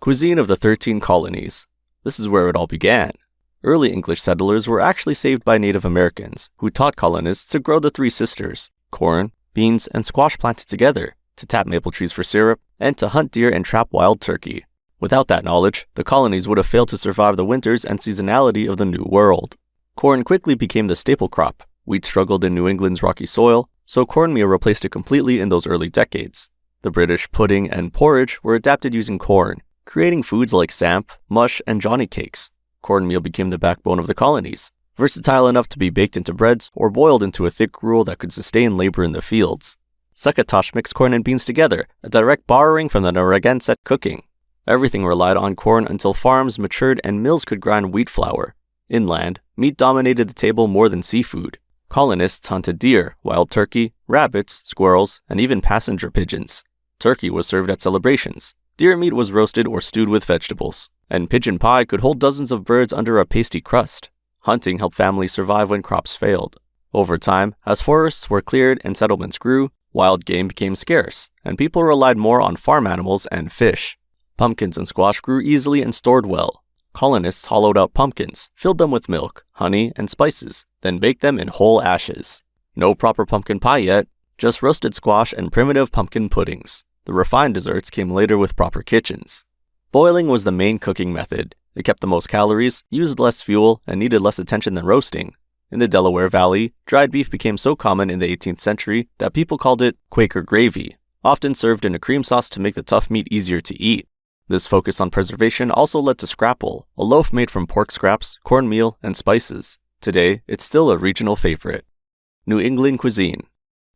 Cuisine of the 13 colonies. This is where it all began. Early English settlers were actually saved by Native Americans, who taught colonists to grow the three sisters, corn, beans, and squash planted together, to tap maple trees for syrup, and to hunt deer and trap wild turkey. Without that knowledge, the colonies would have failed to survive the winters and seasonality of the New World. Corn quickly became the staple crop. Wheat struggled in New England's rocky soil, so cornmeal replaced it completely in those early decades. The British pudding and porridge were adapted using corn, creating foods like samp, mush, and johnny cakes. Cornmeal became the backbone of the colonies, versatile enough to be baked into breads or boiled into a thick gruel that could sustain labor in the fields. Succotash mixed corn and beans together, a direct borrowing from the Narragansett cooking. Everything relied on corn until farms matured and mills could grind wheat flour. Inland, meat dominated the table more than seafood. Colonists hunted deer, wild turkey, rabbits, squirrels, and even passenger pigeons. Turkey was served at celebrations. Deer meat was roasted or stewed with vegetables, and pigeon pie could hold dozens of birds under a pasty crust. Hunting helped families survive when crops failed. Over time, as forests were cleared and settlements grew, wild game became scarce, and people relied more on farm animals and fish. Pumpkins and squash grew easily and stored well. Colonists hollowed out pumpkins, filled them with milk, honey, and spices, then baked them in whole ashes. No proper pumpkin pie yet, just roasted squash and primitive pumpkin puddings. The refined desserts came later with proper kitchens. Boiling was the main cooking method. It kept the most calories, used less fuel, and needed less attention than roasting. In the Delaware Valley, dried beef became so common in the 18th century that people called it Quaker gravy, often served in a cream sauce to make the tough meat easier to eat. This focus on preservation also led to scrapple, a loaf made from pork scraps, cornmeal, and spices. Today, it's still a regional favorite. New England cuisine.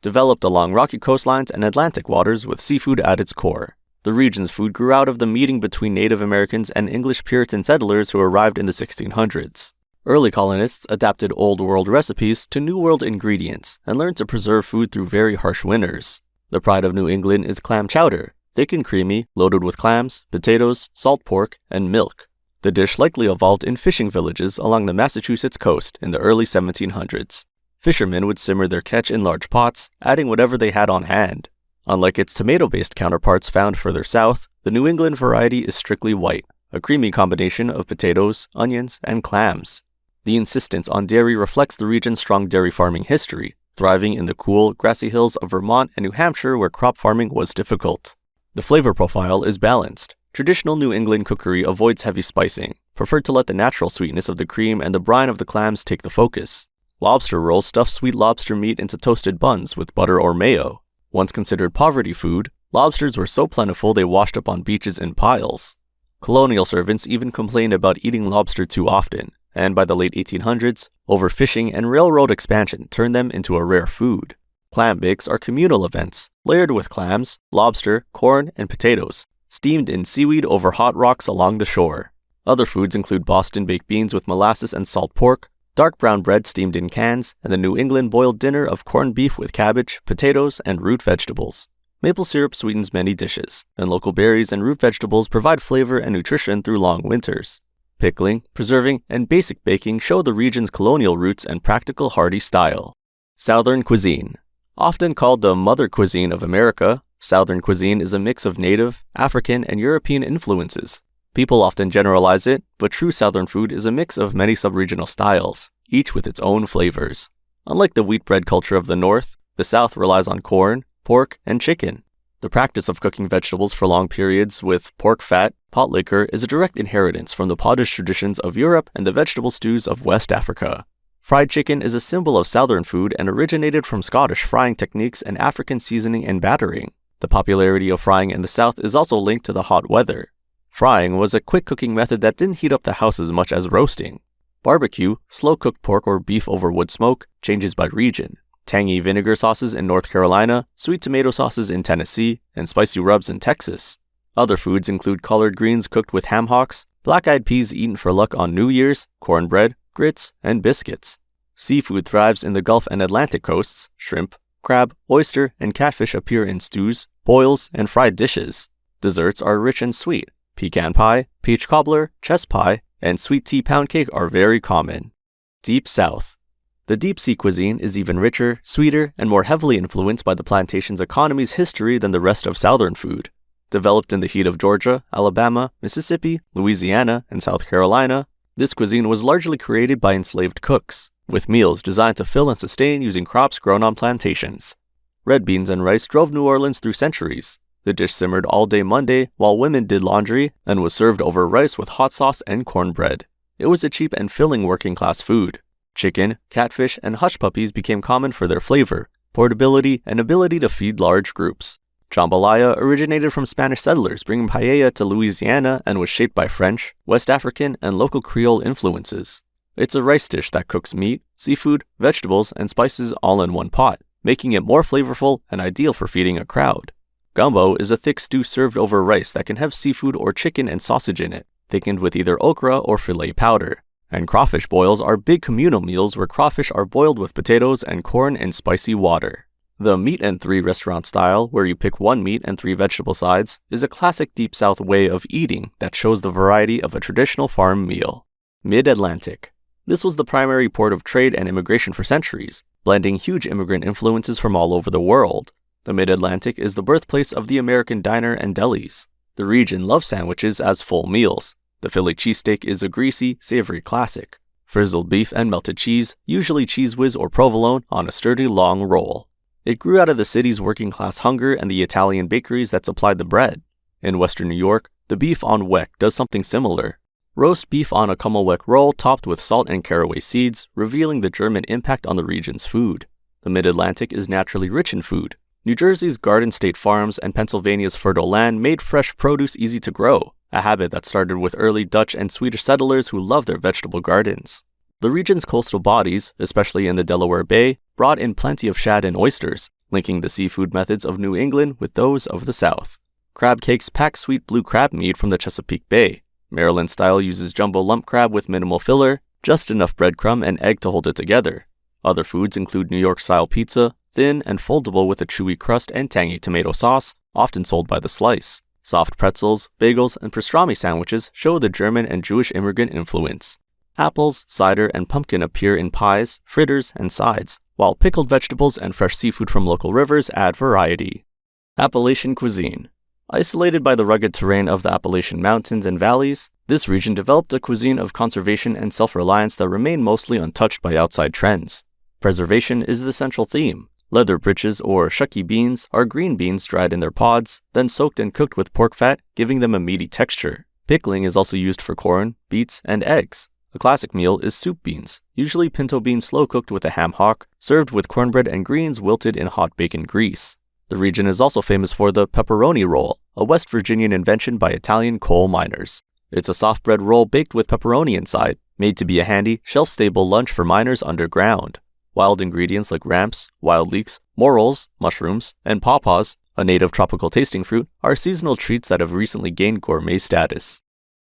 Developed along rocky coastlines and Atlantic waters with seafood at its core. The region's food grew out of the meeting between Native Americans and English Puritan settlers who arrived in the 1600s. Early colonists adapted Old World recipes to New World ingredients and learned to preserve food through very harsh winters. The pride of New England is clam chowder, thick and creamy, loaded with clams, potatoes, salt pork, and milk. The dish likely evolved in fishing villages along the Massachusetts coast in the early 1700s. Fishermen would simmer their catch in large pots, adding whatever they had on hand. Unlike its tomato-based counterparts found further south, the New England variety is strictly white, a creamy combination of potatoes, onions, and clams. The insistence on dairy reflects the region's strong dairy farming history, thriving in the cool, grassy hills of Vermont and New Hampshire where crop farming was difficult. The flavor profile is balanced. Traditional New England cookery avoids heavy spicing, preferred to let the natural sweetness of the cream and the brine of the clams take the focus. Lobster rolls stuff sweet lobster meat into toasted buns with butter or mayo. Once considered poverty food, lobsters were so plentiful they washed up on beaches in piles. Colonial servants even complained about eating lobster too often, and by the late 1800s, overfishing and railroad expansion turned them into a rare food. Clam bakes are communal events, layered with clams, lobster, corn, and potatoes, steamed in seaweed over hot rocks along the shore. Other foods include Boston baked beans with molasses and salt pork, dark brown bread steamed in cans, and the New England boiled dinner of corned beef with cabbage, potatoes, and root vegetables. Maple syrup sweetens many dishes, and local berries and root vegetables provide flavor and nutrition through long winters. Pickling, preserving, and basic baking show the region's colonial roots and practical hearty style. Southern cuisine. Often called the mother cuisine of America, Southern cuisine is a mix of native, African, and European influences. People often generalize it, but true Southern food is a mix of many sub-regional styles, each with its own flavors. Unlike the wheat bread culture of the North, the South relies on corn, pork, and chicken. The practice of cooking vegetables for long periods with pork fat, pot liquor, is a direct inheritance from the pottage traditions of Europe and the vegetable stews of West Africa. Fried chicken is a symbol of Southern food and originated from Scottish frying techniques and African seasoning and battering. The popularity of frying in the South is also linked to the hot weather. Frying was a quick cooking method that didn't heat up the house as much as roasting. Barbecue, slow-cooked pork or beef over wood smoke, changes by region. Tangy vinegar sauces in North Carolina, sweet tomato sauces in Tennessee, and spicy rubs in Texas. Other foods include collard greens cooked with ham hocks, black-eyed peas eaten for luck on New Year's, cornbread, grits, and biscuits. Seafood thrives in the Gulf and Atlantic coasts. Shrimp, crab, oyster, and catfish appear in stews, boils, and fried dishes. Desserts are rich and sweet. Pecan pie, peach cobbler, chess pie, and sweet tea pound cake are very common. Deep South. The deep sea cuisine is even richer, sweeter, and more heavily influenced by the plantation's economy's history than the rest of Southern food. Developed in the heat of Georgia, Alabama, Mississippi, Louisiana, and South Carolina, this cuisine was largely created by enslaved cooks, with meals designed to fill and sustain using crops grown on plantations. Red beans and rice drove New Orleans through centuries. The dish simmered all day Monday while women did laundry and was served over rice with hot sauce and cornbread. It was a cheap and filling working-class food. Chicken, catfish, and hush puppies became common for their flavor, portability, and ability to feed large groups. Jambalaya originated from Spanish settlers bringing paella to Louisiana and was shaped by French, West African, and local Creole influences. It's a rice dish that cooks meat, seafood, vegetables, and spices all in one pot, making it more flavorful and ideal for feeding a crowd. Gumbo is a thick stew served over rice that can have seafood or chicken and sausage in it, thickened with either okra or filet powder. And crawfish boils are big communal meals where crawfish are boiled with potatoes and corn in spicy water. The meat and three restaurant style, where you pick one meat and three vegetable sides, is a classic Deep South way of eating that shows the variety of a traditional farm meal. Mid-Atlantic. This was the primary port of trade and immigration for centuries, blending huge immigrant influences from all over the world. The Mid-Atlantic is the birthplace of the American diner and delis. The region loves sandwiches as full meals. The Philly cheesesteak is a greasy, savory classic. Frizzled beef and melted cheese, usually Cheese Whiz or provolone, on a sturdy long roll. It grew out of the city's working-class hunger and the Italian bakeries that supplied the bread. In western New York, the beef on weck does something similar. Roast beef on a kummelweck roll topped with salt and caraway seeds, revealing the German impact on the region's food. The Mid-Atlantic is naturally rich in food. New Jersey's Garden State farms and Pennsylvania's fertile land made fresh produce easy to grow, a habit that started with early Dutch and Swedish settlers who loved their vegetable gardens. The region's coastal bodies, especially in the Delaware Bay, brought in plenty of shad and oysters, linking the seafood methods of New England with those of the South. Crab cakes pack sweet blue crab meat from the Chesapeake Bay. Maryland style uses jumbo lump crab with minimal filler, just enough breadcrumb and egg to hold it together. Other foods include New York style pizza, thin and foldable with a chewy crust and tangy tomato sauce, often sold by the slice. Soft pretzels, bagels, and pastrami sandwiches show the German and Jewish immigrant influence. Apples, cider, and pumpkin appear in pies, fritters, and sides, while pickled vegetables and fresh seafood from local rivers add variety. Appalachian cuisine. Isolated by the rugged terrain of the Appalachian Mountains and valleys, this region developed a cuisine of conservation and self-reliance that remain mostly untouched by outside trends. Preservation is the central theme. Leather breeches or shucky beans are green beans dried in their pods, then soaked and cooked with pork fat, giving them a meaty texture. Pickling is also used for corn, beets, and eggs. A classic meal is soup beans, usually pinto beans slow-cooked with a ham hock, served with cornbread and greens wilted in hot bacon grease. The region is also famous for the pepperoni roll, a West Virginian invention by Italian coal miners. It's a soft bread roll baked with pepperoni inside, made to be a handy, shelf-stable lunch for miners underground. Wild ingredients like ramps, wild leeks, morels, mushrooms, and pawpaws, a native tropical tasting fruit, are seasonal treats that have recently gained gourmet status.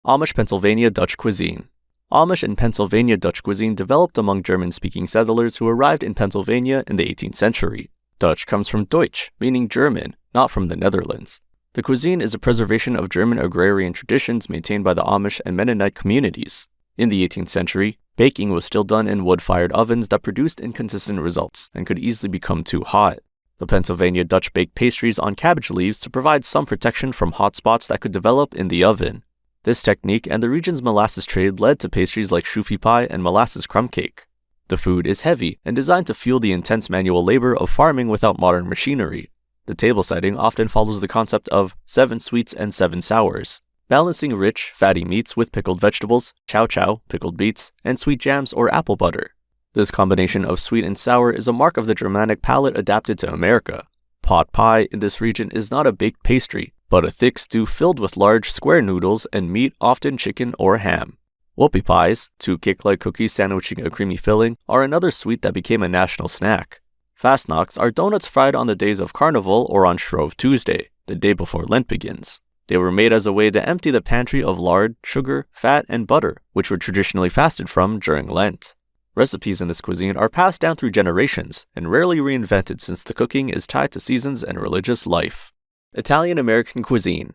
Amish Pennsylvania Dutch cuisine. Amish and Pennsylvania Dutch cuisine developed among German-speaking settlers who arrived in Pennsylvania in the 18th century. Dutch comes from Deutsch, meaning German, not from the Netherlands. The cuisine is a preservation of German agrarian traditions maintained by the Amish and Mennonite communities. In the 18th century, baking was still done in wood-fired ovens that produced inconsistent results and could easily become too hot. The Pennsylvania Dutch baked pastries on cabbage leaves to provide some protection from hot spots that could develop in the oven. This technique and the region's molasses trade led to pastries like shufi pie and molasses crumb cake. The food is heavy and designed to fuel the intense manual labor of farming without modern machinery. The table setting often follows the concept of 7 sweets and 7 sours, balancing rich, fatty meats with pickled vegetables, chow chow, pickled beets, and sweet jams or apple butter. This combination of sweet and sour is a mark of the Germanic palate adapted to America. Pot pie in this region is not a baked pastry, but a thick stew filled with large square noodles and meat, often chicken or ham. Whoopie pies, 2 cake-like cookies sandwiching a creamy filling, are another sweet that became a national snack. Fastnacks are donuts fried on the days of Carnival or on Shrove Tuesday, the day before Lent begins. They were made as a way to empty the pantry of lard, sugar, fat, and butter, which were traditionally fasted from during Lent. Recipes in this cuisine are passed down through generations and rarely reinvented since the cooking is tied to seasons and religious life. Italian-American cuisine.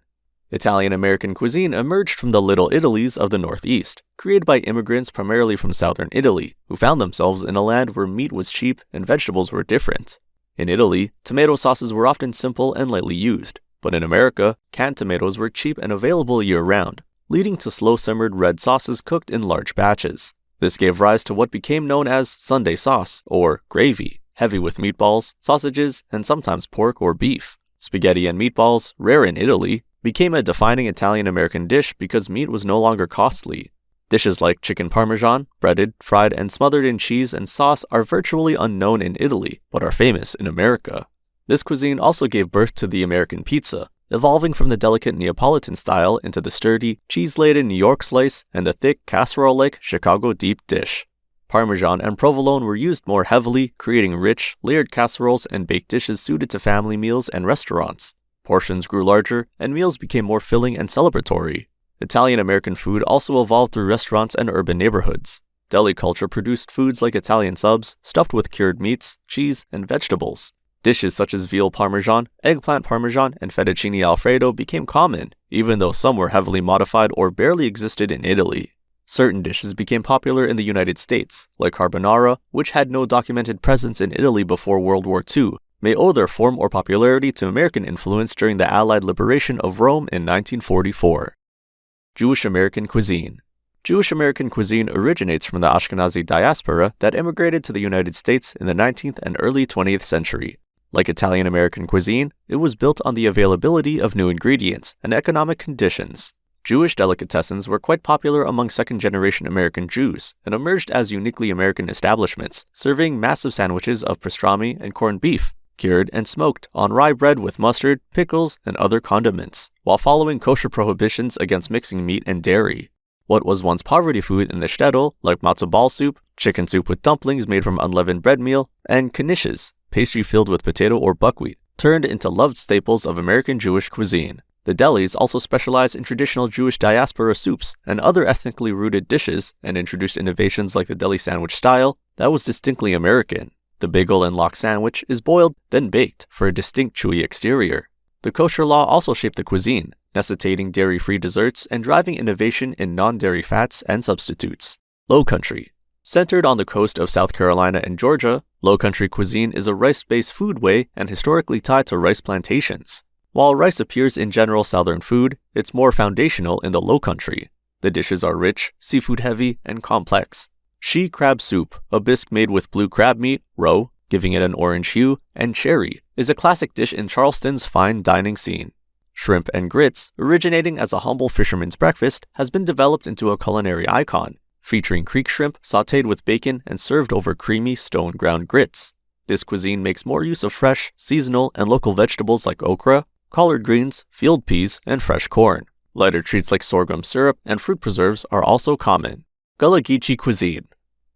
Italian-American cuisine emerged from the Little Italies of the Northeast, created by immigrants primarily from southern Italy, who found themselves in a land where meat was cheap and vegetables were different. In Italy, tomato sauces were often simple and lightly used. But in America, canned tomatoes were cheap and available year-round, leading to slow-simmered red sauces cooked in large batches. This gave rise to what became known as Sunday sauce, or gravy, heavy with meatballs, sausages, and sometimes pork or beef. Spaghetti and meatballs, rare in Italy, became a defining Italian-American dish because meat was no longer costly. Dishes like chicken parmesan, breaded, fried, and smothered in cheese and sauce are virtually unknown in Italy, but are famous in America. This cuisine also gave birth to the American pizza, evolving from the delicate Neapolitan style into the sturdy, cheese-laden New York slice and the thick, casserole-like Chicago deep dish. Parmesan and provolone were used more heavily, creating rich, layered casseroles and baked dishes suited to family meals and restaurants. Portions grew larger, and meals became more filling and celebratory. Italian-American food also evolved through restaurants and urban neighborhoods. Deli culture produced foods like Italian subs, stuffed with cured meats, cheese, and vegetables. Dishes such as veal parmesan, eggplant parmesan, and fettuccine alfredo became common, even though some were heavily modified or barely existed in Italy. Certain dishes became popular in the United States, like carbonara, which had no documented presence in Italy before World War II, may owe their form or popularity to American influence during the Allied liberation of Rome in 1944. Jewish American cuisine. Jewish American cuisine originates from the Ashkenazi diaspora that immigrated to the United States in the 19th and early 20th century. Like Italian American cuisine, it was built on the availability of new ingredients and economic conditions. Jewish delicatessens were quite popular among second-generation American Jews and emerged as uniquely American establishments, serving massive sandwiches of pastrami and corned beef, cured and smoked on rye bread with mustard, pickles, and other condiments, while following kosher prohibitions against mixing meat and dairy. What was once poverty food in the shtetl, like matzo ball soup, chicken soup with dumplings made from unleavened bread meal, and knishes, pastry filled with potato or buckwheat, turned into loved staples of American Jewish cuisine. The delis also specialized in traditional Jewish diaspora soups and other ethnically rooted dishes and introduced innovations like the deli sandwich style that was distinctly American. The bagel and lox sandwich is boiled, then baked, for a distinct chewy exterior. The kosher law also shaped the cuisine, necessitating dairy-free desserts and driving innovation in non-dairy fats and substitutes. Low Country. Centered on the coast of South Carolina and Georgia, Low Country cuisine is a rice-based foodway and historically tied to rice plantations. While rice appears in general Southern food, it's more foundational in the Low Country. The dishes are rich, seafood-heavy, and complex. She crab soup, a bisque made with blue crab meat, roe, giving it an orange hue, and cherry, is a classic dish in Charleston's fine dining scene. Shrimp and grits, originating as a humble fisherman's breakfast, has been developed into a culinary icon, featuring creek shrimp sautéed with bacon and served over creamy stone-ground grits. This cuisine makes more use of fresh, seasonal, and local vegetables like okra, collard greens, field peas, and fresh corn. Lighter treats like sorghum syrup and fruit preserves are also common. Gullah Geechee cuisine.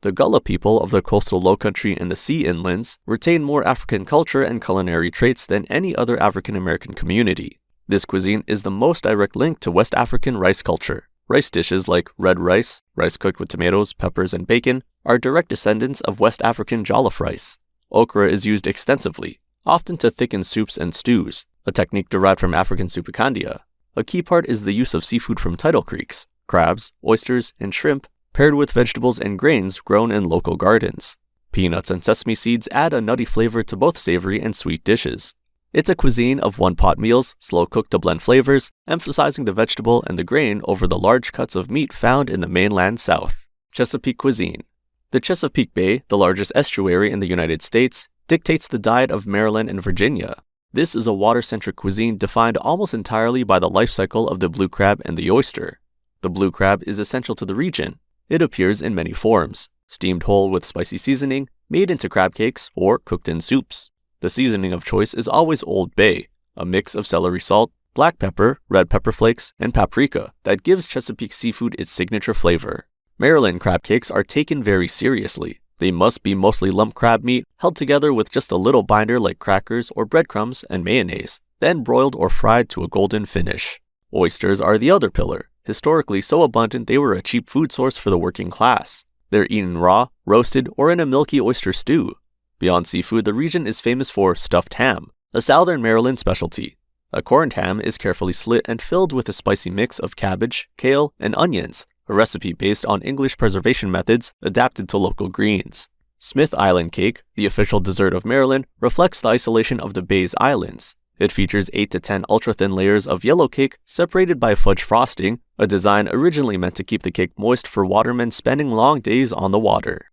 The Gullah people of the coastal Lowcountry and the sea inlands retain more African culture and culinary traits than any other African American community. This cuisine is the most direct link to West African rice culture. Rice dishes like red rice, rice cooked with tomatoes, peppers, and bacon, are direct descendants of West African jollof rice. Okra is used extensively, often to thicken soups and stews, a technique derived from African supacandia. A key part is the use of seafood from tidal creeks, crabs, oysters, and shrimp, paired with vegetables and grains grown in local gardens. Peanuts and sesame seeds add a nutty flavor to both savory and sweet dishes. It's a cuisine of one-pot meals, slow-cooked to blend flavors, emphasizing the vegetable and the grain over the large cuts of meat found in the mainland South. Chesapeake cuisine. The Chesapeake Bay, the largest estuary in the United States, dictates the diet of Maryland and Virginia. This is a water-centric cuisine defined almost entirely by the life cycle of the blue crab and the oyster. The blue crab is essential to the region. It appears in many forms, steamed whole with spicy seasoning, made into crab cakes, or cooked in soups. The seasoning of choice is always Old Bay, a mix of celery salt, black pepper, red pepper flakes, and paprika that gives Chesapeake seafood its signature flavor. Maryland crab cakes are taken very seriously. They must be mostly lump crab meat, held together with just a little binder like crackers or breadcrumbs and mayonnaise, then broiled or fried to a golden finish. Oysters are the other pillar. Historically so abundant they were a cheap food source for the working class. They're eaten raw, roasted, or in a milky oyster stew. Beyond seafood, the region is famous for stuffed ham, a southern Maryland specialty. A corned ham is carefully slit and filled with a spicy mix of cabbage, kale, and onions, a recipe based on English preservation methods adapted to local greens. Smith Island cake, the official dessert of Maryland, reflects the isolation of the Bay's islands. It features 8 to 10 ultra-thin layers of yellow cake separated by fudge frosting, a design originally meant to keep the cake moist for watermen spending long days on the water.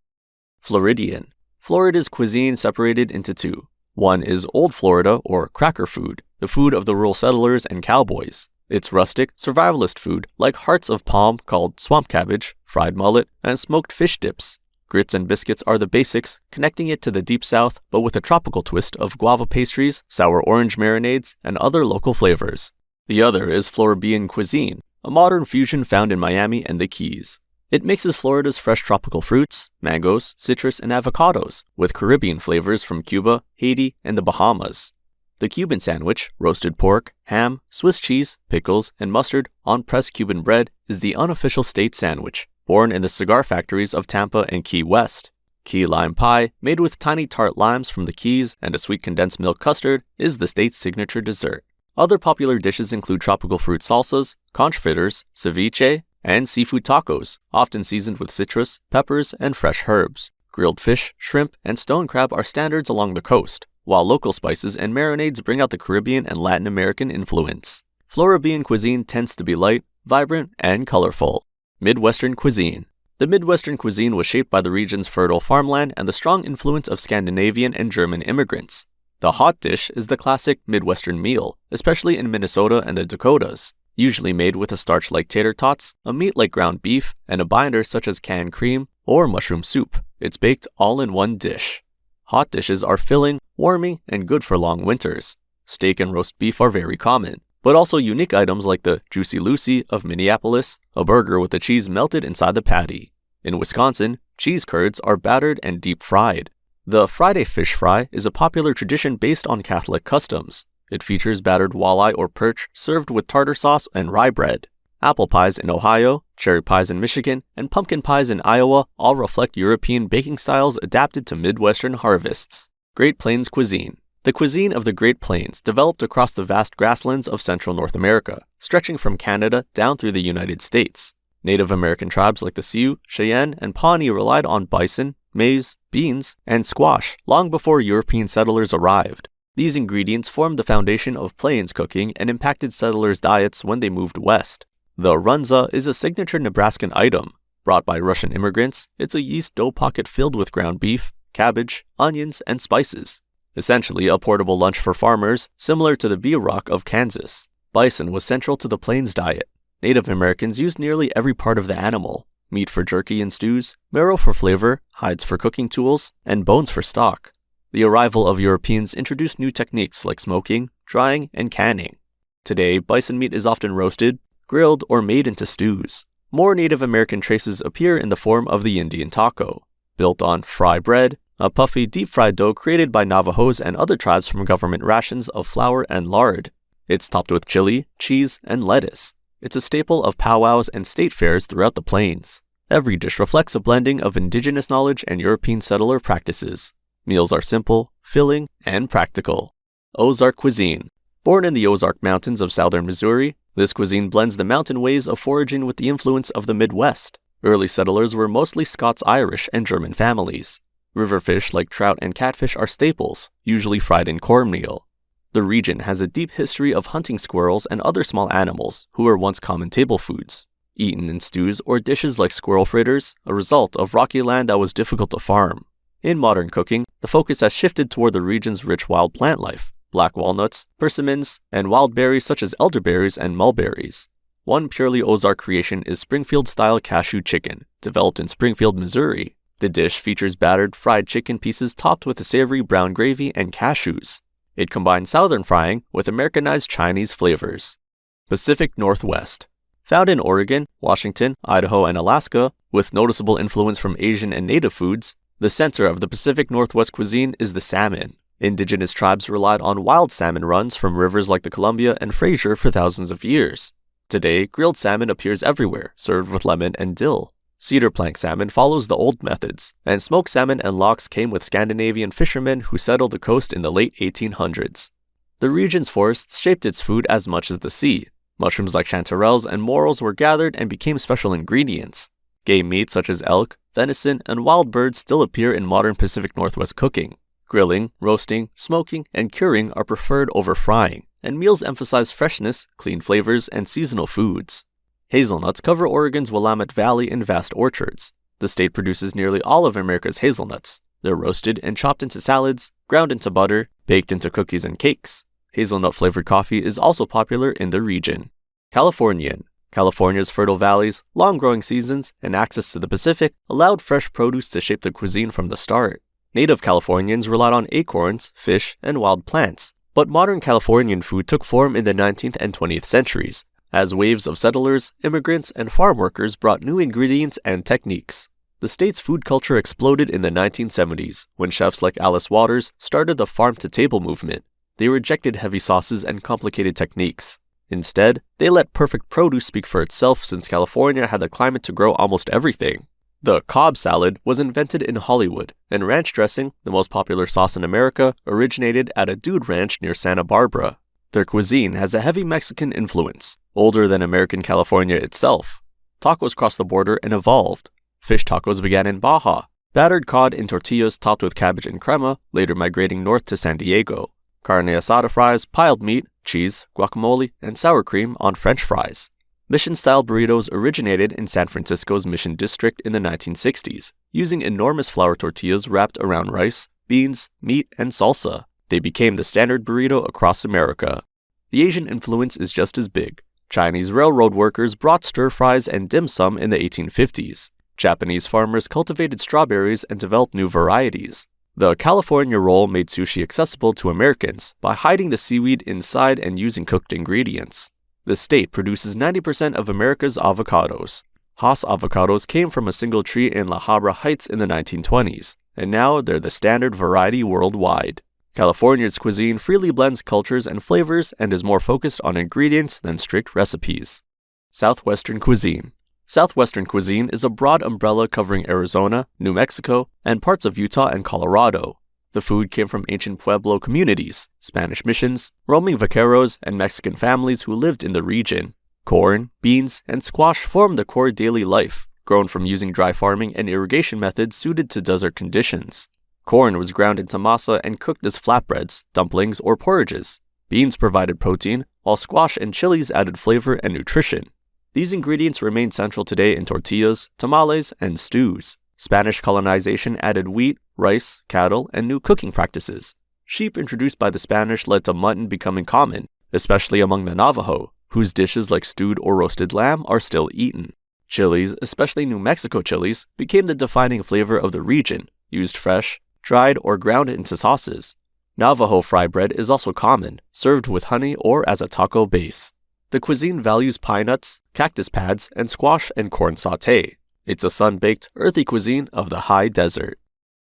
Floridian. Florida's cuisine separated into two. One is Old Florida, or cracker food, the food of the rural settlers and cowboys. It's rustic, survivalist food like hearts of palm called swamp cabbage, fried mullet, and smoked fish dips. Grits and biscuits are the basics, connecting it to the deep south, but with a tropical twist of guava pastries, sour orange marinades, and other local flavors. The other is Floridian cuisine, a modern fusion found in Miami and the Keys. It mixes Florida's fresh tropical fruits, mangoes, citrus, and avocados, with Caribbean flavors from Cuba, Haiti, and the Bahamas. The Cuban sandwich, roasted pork, ham, Swiss cheese, pickles, and mustard on pressed Cuban bread, is the unofficial state sandwich, born in the cigar factories of Tampa and Key West. Key lime pie, made with tiny tart limes from the Keys and a sweet condensed milk custard, is the state's signature dessert. Other popular dishes include tropical fruit salsas, conch fritters, ceviche, and seafood tacos, often seasoned with citrus, peppers, and fresh herbs. Grilled fish, shrimp, and stone crab are standards along the coast, while local spices and marinades bring out the Caribbean and Latin American influence. Floridian cuisine tends to be light, vibrant, and colorful. Midwestern cuisine. The Midwestern cuisine was shaped by the region's fertile farmland and the strong influence of Scandinavian and German immigrants. The hot dish is the classic Midwestern meal, especially in Minnesota and the Dakotas, usually made with a starch like tater tots, a meat like ground beef, and a binder such as canned cream or mushroom soup. It's baked all in one dish. Hot dishes are filling, warming, and good for long winters. Steak and roast beef are very common, but also unique items like the Juicy Lucy of Minneapolis, a burger with the cheese melted inside the patty. In Wisconsin, cheese curds are battered and deep fried. The Friday fish fry is a popular tradition based on Catholic customs. It features battered walleye or perch served with tartar sauce and rye bread. Apple pies in Ohio, cherry pies in Michigan, and pumpkin pies in Iowa all reflect European baking styles adapted to Midwestern harvests. Great Plains cuisine. The cuisine of the Great Plains developed across the vast grasslands of central North America, stretching from Canada down through the United States. Native American tribes like the Sioux, Cheyenne, and Pawnee relied on bison, maize, beans, and squash long before European settlers arrived. These ingredients formed the foundation of plains cooking and impacted settlers' diets when they moved west. The runza is a signature Nebraskan item. Brought by Russian immigrants, it's a yeast dough pocket filled with ground beef, cabbage, onions, and spices. Essentially a portable lunch for farmers, similar to the bivouac of Kansas. Bison was central to the plains diet. Native Americans used nearly every part of the animal: meat for jerky and stews, marrow for flavor, hides for cooking tools, and bones for stock. The arrival of Europeans introduced new techniques like smoking, drying, and canning. Today, bison meat is often roasted, grilled, or made into stews. More Native American traces appear in the form of the Indian taco. Built on fry bread, a puffy, deep-fried dough created by Navajos and other tribes from government rations of flour and lard. It's topped with chili, cheese, and lettuce. It's a staple of powwows and state fairs throughout the plains. Every dish reflects a blending of indigenous knowledge and European settler practices. Meals are simple, filling, and practical. Ozark cuisine. Born in the Ozark Mountains of southern Missouri, this cuisine blends the mountain ways of foraging with the influence of the Midwest. Early settlers were mostly Scots-Irish and German families. River fish like trout and catfish are staples, usually fried in cornmeal. The region has a deep history of hunting squirrels and other small animals who were once common table foods, eaten in stews or dishes like squirrel fritters, a result of rocky land that was difficult to farm. In modern cooking, the focus has shifted toward the region's rich wild plant life, black walnuts, persimmons, and wild berries such as elderberries and mulberries. One purely Ozark creation is Springfield-style cashew chicken, developed in Springfield, Missouri. The dish features battered, fried chicken pieces topped with a savory brown gravy and cashews. It combines southern frying with Americanized Chinese flavors. Pacific Northwest. Found in Oregon, Washington, Idaho, and Alaska, with noticeable influence from Asian and native foods, the center of the Pacific Northwest cuisine is the salmon. Indigenous tribes relied on wild salmon runs from rivers like the Columbia and Fraser for thousands of years. Today, grilled salmon appears everywhere, served with lemon and dill. Cedar plank salmon follows the old methods, and smoked salmon and lox came with Scandinavian fishermen who settled the coast in the late 1800s. The region's forests shaped its food as much as the sea. Mushrooms like chanterelles and morels were gathered and became special ingredients. Game meat such as elk, venison, and wild birds still appear in modern Pacific Northwest cooking. Grilling, roasting, smoking, and curing are preferred over frying, and meals emphasize freshness, clean flavors, and seasonal foods. Hazelnuts cover Oregon's Willamette Valley in vast orchards. The state produces nearly all of America's hazelnuts. They're roasted and chopped into salads, ground into butter, baked into cookies and cakes. Hazelnut-flavored coffee is also popular in the region. Californian. California's fertile valleys, long growing seasons, and access to the Pacific allowed fresh produce to shape the cuisine from the start. Native Californians relied on acorns, fish, and wild plants, but modern Californian food took form in the 19th and 20th centuries, as waves of settlers, immigrants, and farm workers brought new ingredients and techniques. The state's food culture exploded in the 1970s, when chefs like Alice Waters started the farm-to-table movement. They rejected heavy sauces and complicated techniques. Instead, they let perfect produce speak for itself since California had the climate to grow almost everything. The Cobb salad was invented in Hollywood, and ranch dressing, the most popular sauce in America, originated at a dude ranch near Santa Barbara. Their cuisine has a heavy Mexican influence, older than American California itself. Tacos crossed the border and evolved. Fish tacos began in Baja, battered cod in tortillas topped with cabbage and crema, later migrating north to San Diego. Carne asada fries piled meat, cheese, guacamole, and sour cream on French fries. Mission-style burritos originated in San Francisco's Mission District in the 1960s, using enormous flour tortillas wrapped around rice, beans, meat, and salsa. They became the standard burrito across America. The Asian influence is just as big. Chinese railroad workers brought stir-fries and dim sum in the 1850s. Japanese farmers cultivated strawberries and developed new varieties. The California roll made sushi accessible to Americans by hiding the seaweed inside and using cooked ingredients. The state produces 90% of America's avocados. Hass avocados came from a single tree in La Habra Heights in the 1920s, and now they're the standard variety worldwide. California's cuisine freely blends cultures and flavors and is more focused on ingredients than strict recipes. Southwestern cuisine. Southwestern cuisine is a broad umbrella covering Arizona, New Mexico, and parts of Utah and Colorado. The food came from ancient Pueblo communities, Spanish missions, roaming vaqueros, and Mexican families who lived in the region. Corn, beans, and squash formed the core daily life, grown from using dry farming and irrigation methods suited to desert conditions. Corn was ground into masa and cooked as flatbreads, dumplings, or porridges. Beans provided protein, while squash and chilies added flavor and nutrition. These ingredients remain central today in tortillas, tamales, and stews. Spanish colonization added wheat, rice, cattle, and new cooking practices. Sheep introduced by the Spanish led to mutton becoming common, especially among the Navajo, whose dishes like stewed or roasted lamb are still eaten. Chilies, especially New Mexico chilies, became the defining flavor of the region, used fresh, dried, or ground into sauces. Navajo fry bread is also common, served with honey or as a taco base. The cuisine values pine nuts, cactus pads, and squash and corn sauté. It's a sun-baked, earthy cuisine of the high desert.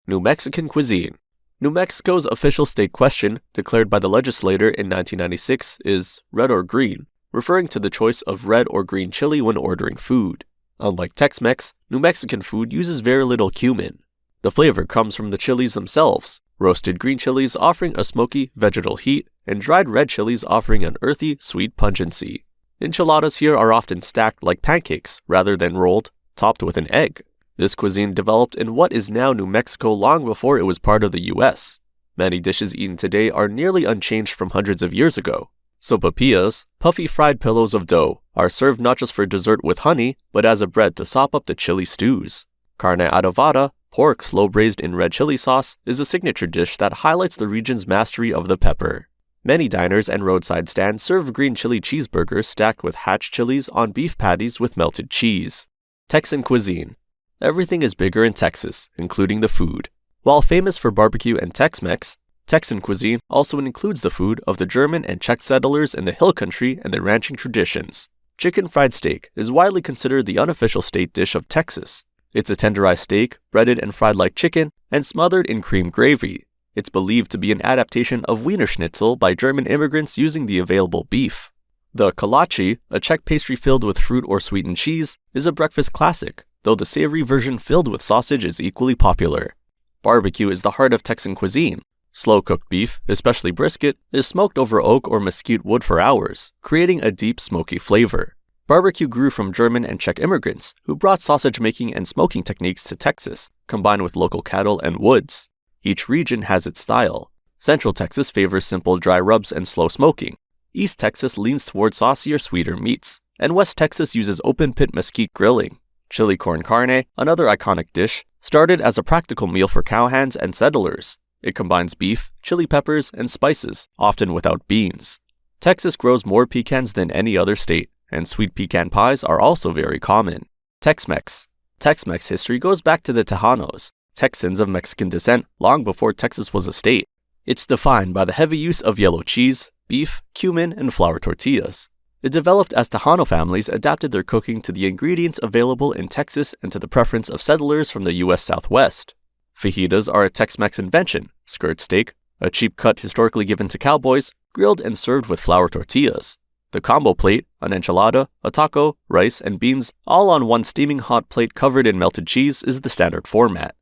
New Mexican cuisine. New Mexico's official state question, declared by the legislature in 1996, is red or green, referring to the choice of red or green chili when ordering food. Unlike Tex-Mex, New Mexican food uses very little cumin. The flavor comes from the chilies themselves, roasted green chilies offering a smoky, vegetal heat, and dried red chilies offering an earthy, sweet pungency. Enchiladas here are often stacked like pancakes, rather than rolled, topped with an egg. This cuisine developed in what is now New Mexico long before it was part of the U.S. Many dishes eaten today are nearly unchanged from hundreds of years ago. Sopapillas, puffy fried pillows of dough, are served not just for dessert with honey, but as a bread to sop up the chili stews. Carne adobada, pork slow-braised in red chili sauce, is a signature dish that highlights the region's mastery of the pepper. Many diners and roadside stands serve green chili cheeseburgers stacked with hatch chilies on beef patties with melted cheese. Texan cuisine. Everything is bigger in Texas, including the food. While famous for barbecue and Tex-Mex, Texan cuisine also includes the food of the German and Czech settlers in the hill country and their ranching traditions. Chicken fried steak is widely considered the unofficial state dish of Texas. It's a tenderized steak, breaded and fried like chicken, and smothered in cream gravy. It's believed to be an adaptation of Wiener Schnitzel by German immigrants using the available beef. The kolache, a Czech pastry filled with fruit or sweetened cheese, is a breakfast classic, though the savory version filled with sausage is equally popular. Barbecue is the heart of Texan cuisine. Slow-cooked beef, especially brisket, is smoked over oak or mesquite wood for hours, creating a deep smoky flavor. Barbecue grew from German and Czech immigrants, who brought sausage-making and smoking techniques to Texas, combined with local cattle and woods. Each region has its style. Central Texas favors simple dry rubs and slow smoking. East Texas leans towards saucier, sweeter meats. And West Texas uses open-pit mesquite grilling. Chili con carne, another iconic dish, started as a practical meal for cowhands and settlers. It combines beef, chili peppers, and spices, often without beans. Texas grows more pecans than any other state, and sweet pecan pies are also very common. Tex-Mex. Tex-Mex history goes back to the Tejanos, Texans of Mexican descent long before Texas was a state. It's defined by the heavy use of yellow cheese, beef, cumin, and flour tortillas. It developed as Tejano families adapted their cooking to the ingredients available in Texas and to the preference of settlers from the U.S. Southwest. Fajitas are a Tex-Mex invention, skirt steak, a cheap cut historically given to cowboys, grilled and served with flour tortillas. The combo plate, an enchilada, a taco, rice, and beans, all on one steaming hot plate covered in melted cheese, is the standard format.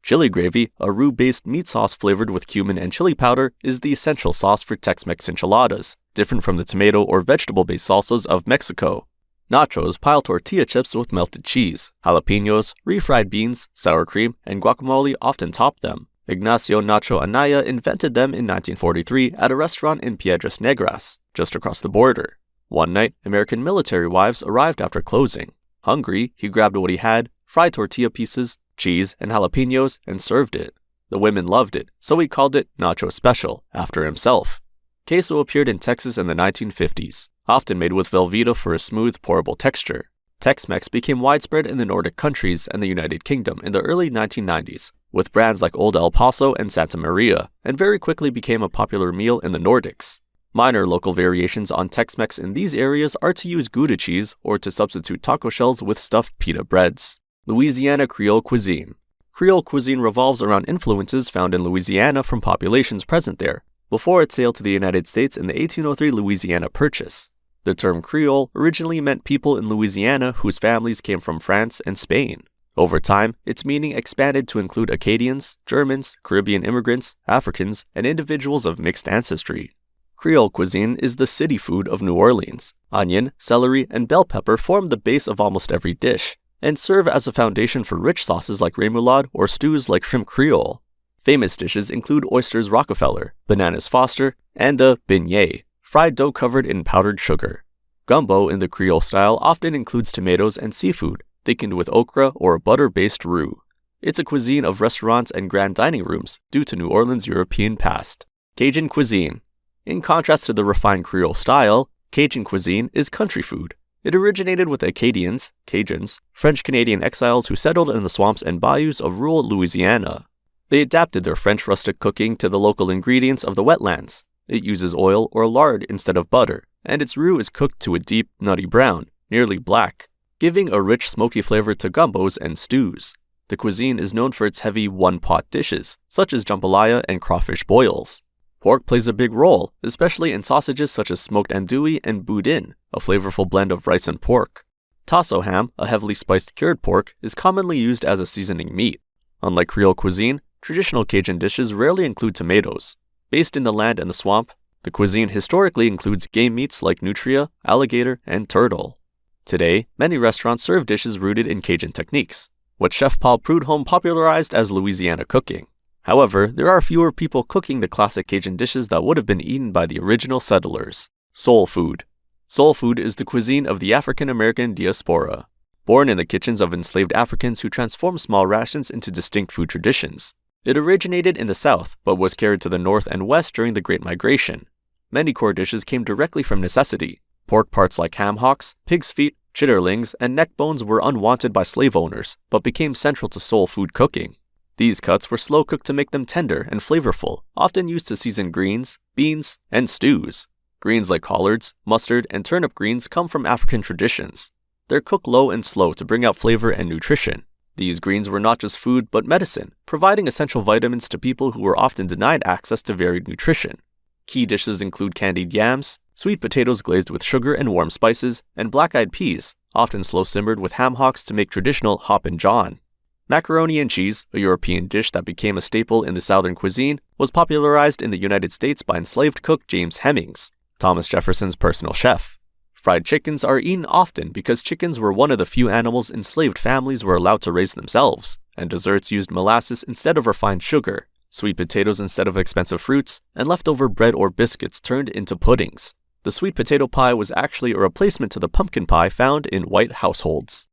Chili gravy, a roux-based meat sauce flavored with cumin and chili powder, is the essential sauce for Tex-Mex enchiladas, different from the tomato or vegetable-based salsas of Mexico. Nachos pile tortilla chips with melted cheese. Jalapenos, refried beans, sour cream, and guacamole often top them. Ignacio Nacho Anaya invented them in 1943 at a restaurant in Piedras Negras, just across the border. One night, American military wives arrived after closing. Hungry, he grabbed what he had, fried tortilla pieces, cheese, and jalapenos, and served it. The women loved it, so he called it Nacho Special, after himself. Queso appeared in Texas in the 1950s, often made with Velveeta for a smooth, pourable texture. Tex-Mex became widespread in the Nordic countries and the United Kingdom in the early 1990s, with brands like Old El Paso and Santa Maria, and very quickly became a popular meal in the Nordics. Minor local variations on Tex-Mex in these areas are to use Gouda cheese or to substitute taco shells with stuffed pita breads. Louisiana Creole cuisine. Creole cuisine revolves around influences found in Louisiana from populations present there, before it sailed to the United States in the 1803 Louisiana Purchase. The term Creole originally meant people in Louisiana whose families came from France and Spain. Over time, its meaning expanded to include Acadians, Germans, Caribbean immigrants, Africans, and individuals of mixed ancestry. Creole cuisine is the city food of New Orleans. Onion, celery, and bell pepper form the base of almost every dish, and serve as a foundation for rich sauces like remoulade or stews like shrimp creole. Famous dishes include oysters Rockefeller, bananas Foster, and the beignet, fried dough covered in powdered sugar. Gumbo in the Creole style often includes tomatoes and seafood, thickened with okra or a butter-based roux. It's a cuisine of restaurants and grand dining rooms due to New Orleans' European past. Cajun cuisine. In contrast to the refined Creole style, Cajun cuisine is country food. It originated with Acadians, Cajuns, French-Canadian exiles who settled in the swamps and bayous of rural Louisiana. They adapted their French rustic cooking to the local ingredients of the wetlands. It uses oil or lard instead of butter, and its roux is cooked to a deep, nutty brown, nearly black, giving a rich, smoky flavor to gumbos and stews. The cuisine is known for its heavy one-pot dishes, such as jambalaya and crawfish boils. Pork plays a big role, especially in sausages such as smoked andouille and boudin, a flavorful blend of rice and pork. Tasso ham, a heavily spiced cured pork, is commonly used as a seasoning meat. Unlike Creole cuisine, traditional Cajun dishes rarely include tomatoes. Based in the land and the swamp, the cuisine historically includes game meats like nutria, alligator, and turtle. Today, many restaurants serve dishes rooted in Cajun techniques, what Chef Paul Prudhomme popularized as Louisiana cooking. However, there are fewer people cooking the classic Cajun dishes that would have been eaten by the original settlers. Soul food. Soul food is the cuisine of the African-American diaspora. Born in the kitchens of enslaved Africans who transformed small rations into distinct food traditions. It originated in the South, but was carried to the North and West during the Great Migration. Many core dishes came directly from necessity. Pork parts like ham hocks, pig's feet, chitterlings, and neck bones were unwanted by slave owners, but became central to soul food cooking. These cuts were slow cooked to make them tender and flavorful, often used to season greens, beans, and stews. Greens like collards, mustard, and turnip greens come from African traditions. They're cooked low and slow to bring out flavor and nutrition. These greens were not just food, but medicine, providing essential vitamins to people who were often denied access to varied nutrition. Key dishes include candied yams, sweet potatoes glazed with sugar and warm spices, and black-eyed peas, often slow-simmered with ham hocks to make traditional hop and john. Macaroni and cheese, a European dish that became a staple in the Southern cuisine, was popularized in the United States by enslaved cook James Hemings, Thomas Jefferson's personal chef. Fried chickens are eaten often because chickens were one of the few animals enslaved families were allowed to raise themselves, and desserts used molasses instead of refined sugar, sweet potatoes instead of expensive fruits, and leftover bread or biscuits turned into puddings. The sweet potato pie was actually a replacement to the pumpkin pie found in white households.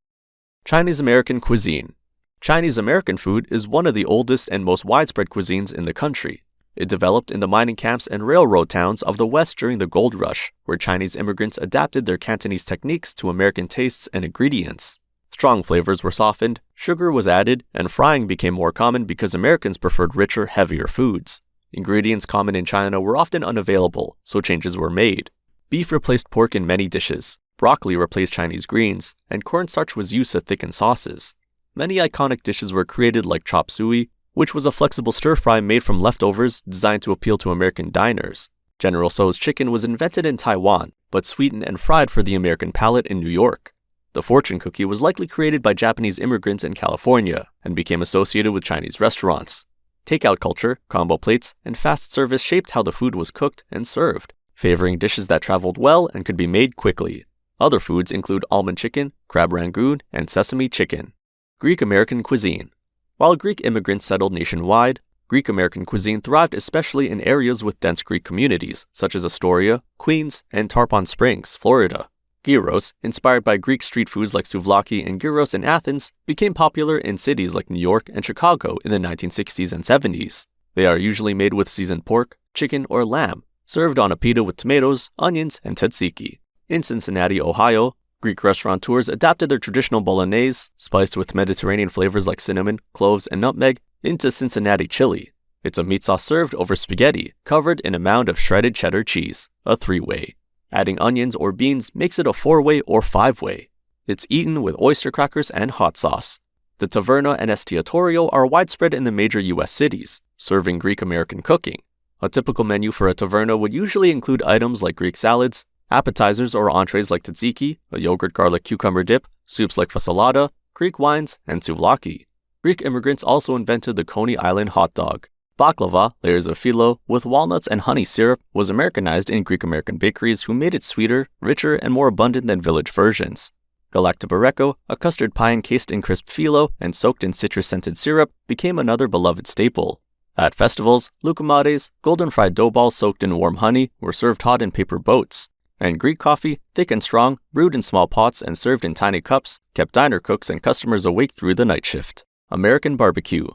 Chinese American cuisine. Chinese American food is one of the oldest and most widespread cuisines in the country. It developed in the mining camps and railroad towns of the West during the Gold Rush, where Chinese immigrants adapted their Cantonese techniques to American tastes and ingredients. Strong flavors were softened, sugar was added, and frying became more common because Americans preferred richer, heavier foods. Ingredients common in China were often unavailable, so changes were made. Beef replaced pork in many dishes, broccoli replaced Chinese greens, and cornstarch was used to thicken sauces. Many iconic dishes were created like chop suey, which was a flexible stir-fry made from leftovers designed to appeal to American diners. General Tso's chicken was invented in Taiwan, but sweetened and fried for the American palate in New York. The fortune cookie was likely created by Japanese immigrants in California and became associated with Chinese restaurants. Takeout culture, combo plates, and fast service shaped how the food was cooked and served, favoring dishes that traveled well and could be made quickly. Other foods include almond chicken, crab rangoon, and sesame chicken. Greek American cuisine. While Greek immigrants settled nationwide, Greek American cuisine thrived especially in areas with dense Greek communities, such as Astoria, Queens, and Tarpon Springs, Florida. Gyros, inspired by Greek street foods like souvlaki and gyros in Athens, became popular in cities like New York and Chicago in the 1960s and 70s. They are usually made with seasoned pork, chicken, or lamb, served on a pita with tomatoes, onions, and tzatziki. In Cincinnati, Ohio, Greek restaurateurs adapted their traditional bolognese, spiced with Mediterranean flavors like cinnamon, cloves, and nutmeg, into Cincinnati chili. It's a meat sauce served over spaghetti, covered in a mound of shredded cheddar cheese, a three-way. Adding onions or beans makes it a four-way or five-way. It's eaten with oyster crackers and hot sauce. The taverna and estiatorio are widespread in the major U.S. cities, serving Greek-American cooking. A typical menu for a taverna would usually include items like Greek salads, appetizers or entrees like tzatziki, a yogurt garlic cucumber dip, soups like fasolada, Greek wines, and souvlaki. Greek immigrants also invented the Coney Island hot dog. Baklava, layers of phyllo, with walnuts and honey syrup, was Americanized in Greek-American bakeries who made it sweeter, richer, and more abundant than village versions. Galactibareko, a custard pie encased in crisp phyllo and soaked in citrus-scented syrup, became another beloved staple. At festivals, lukumades, golden-fried dough balls soaked in warm honey, were served hot in paper boats. And Greek coffee, thick and strong, brewed in small pots and served in tiny cups, kept diner cooks and customers awake through the night shift. American barbecue.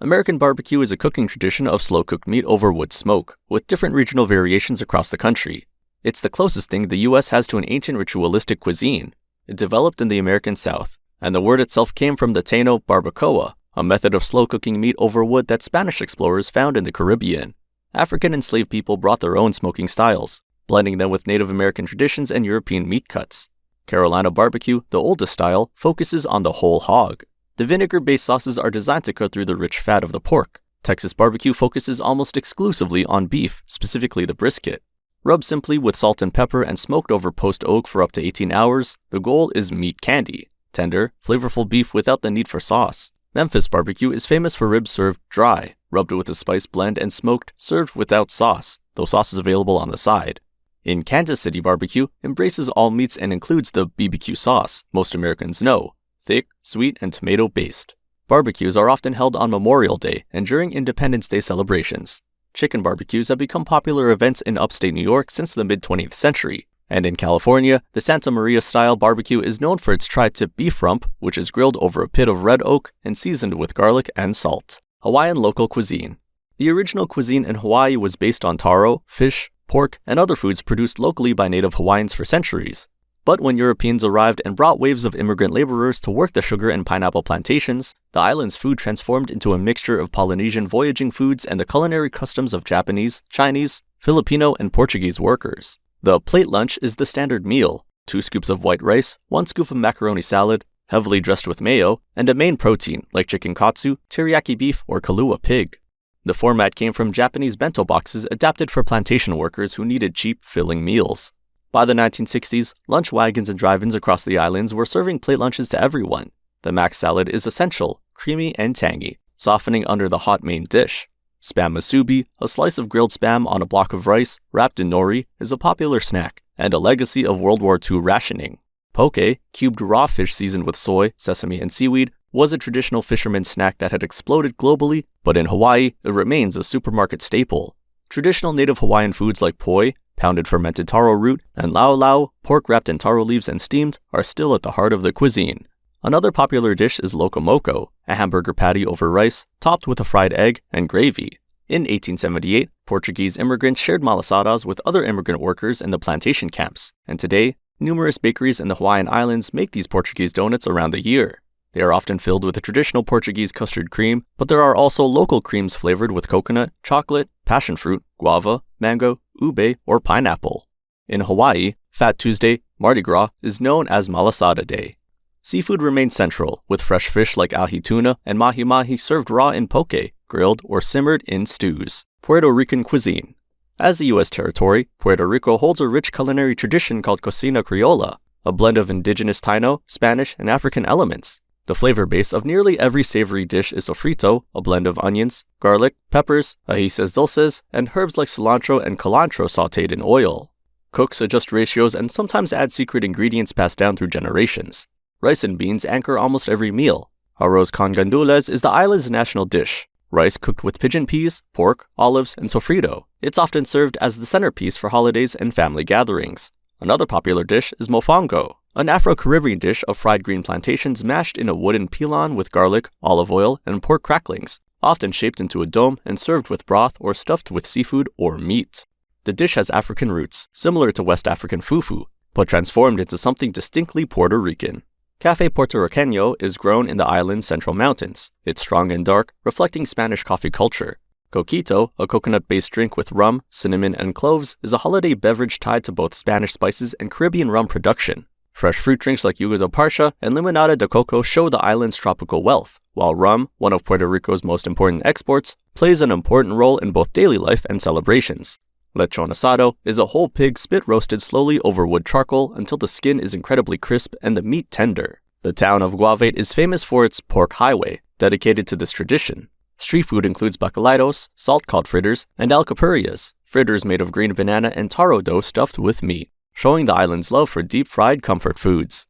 American barbecue is a cooking tradition of slow-cooked meat over wood smoke, with different regional variations across the country. It's the closest thing the U.S. has to an ancient ritualistic cuisine. It developed in the American South, and the word itself came from the Taino barbacoa, a method of slow-cooking meat over wood that Spanish explorers found in the Caribbean. African enslaved people brought their own smoking styles, blending them with Native American traditions and European meat cuts. Carolina barbecue, the oldest style, focuses on the whole hog. The vinegar-based sauces are designed to cut through the rich fat of the pork. Texas barbecue focuses almost exclusively on beef, specifically the brisket. Rubbed simply with salt and pepper and smoked over post oak for up to 18 hours, the goal is meat candy, tender, flavorful beef without the need for sauce. Memphis barbecue is famous for ribs served dry, rubbed with a spice blend and smoked, served without sauce, though sauce is available on the side. In Kansas City barbecue embraces all meats and includes the BBQ sauce most Americans know, thick, sweet, and tomato-based. Barbecues are often held on Memorial Day and during Independence Day celebrations. Chicken barbecues have become popular events in upstate New York since the mid-20th century. And in California, the Santa Maria-style barbecue is known for its tri-tip beef rump, which is grilled over a pit of red oak and seasoned with garlic and salt. Hawaiian local cuisine. The original cuisine in Hawaii was based on taro, fish, pork, and other foods produced locally by native Hawaiians for centuries. But when Europeans arrived and brought waves of immigrant laborers to work the sugar and pineapple plantations, the island's food transformed into a mixture of Polynesian voyaging foods and the culinary customs of Japanese, Chinese, Filipino, and Portuguese workers. The plate lunch is the standard meal: 2 scoops of white rice, 1 scoop of macaroni salad, heavily dressed with mayo, and a main protein like chicken katsu, teriyaki beef, or Kahlua pig. The format came from Japanese bento boxes adapted for plantation workers who needed cheap, filling meals. By the 1960s, lunch wagons and drive-ins across the islands were serving plate lunches to everyone. The mac salad is essential, creamy and tangy, softening under the hot main dish. Spam musubi, a slice of grilled spam on a block of rice wrapped in nori, is a popular snack and a legacy of World War II rationing. Poke, cubed raw fish seasoned with soy, sesame, and seaweed, was a traditional fisherman's snack that had exploded globally, but in Hawaii, it remains a supermarket staple. Traditional native Hawaiian foods like poi, pounded fermented taro root, and lau lau, pork wrapped in taro leaves and steamed, are still at the heart of the cuisine. Another popular dish is locomoco, a hamburger patty over rice, topped with a fried egg and gravy. In 1878, Portuguese immigrants shared malasadas with other immigrant workers in the plantation camps, and today, numerous bakeries in the Hawaiian Islands make these Portuguese donuts around the year. They are often filled with a traditional Portuguese custard cream, but there are also local creams flavored with coconut, chocolate, passion fruit, guava, mango, ube, or pineapple. In Hawaii, Fat Tuesday, Mardi Gras, is known as Malasada Day. Seafood remains central, with fresh fish like ahi tuna and mahi-mahi served raw in poke, grilled, or simmered in stews. Puerto Rican cuisine. As a U.S. territory, Puerto Rico holds a rich culinary tradition called Cocina Criolla, a blend of indigenous Taino, Spanish, and African elements. The flavor base of nearly every savory dish is sofrito, a blend of onions, garlic, peppers, ajíes dulces, and herbs like cilantro and culantro sautéed in oil. Cooks adjust ratios and sometimes add secret ingredients passed down through generations. Rice and beans anchor almost every meal. Arroz con gandules is the island's national dish. Rice cooked with pigeon peas, pork, olives, and sofrito. It's often served as the centerpiece for holidays and family gatherings. Another popular dish is mofongo, an Afro-Caribbean dish of fried green plantains mashed in a wooden pilon with garlic, olive oil, and pork cracklings, often shaped into a dome and served with broth or stuffed with seafood or meat. The dish has African roots, similar to West African fufu, but transformed into something distinctly Puerto Rican. Café Puertorriqueño is grown in the island's central mountains. It's strong and dark, reflecting Spanish coffee culture. Coquito, a coconut-based drink with rum, cinnamon, and cloves, is a holiday beverage tied to both Spanish spices and Caribbean rum production. Fresh fruit drinks like jugo de parcha and limonada de coco show the island's tropical wealth, while rum, one of Puerto Rico's most important exports, plays an important role in both daily life and celebrations. Lechon asado is a whole pig spit roasted slowly over wood charcoal until the skin is incredibly crisp and the meat tender. The town of Guavate is famous for its pork highway, dedicated to this tradition. Street food includes bacalaitos, salt-cod fritters, and alcapurrias, fritters made of green banana and taro dough stuffed with meat, showing the island's love for deep-fried comfort foods.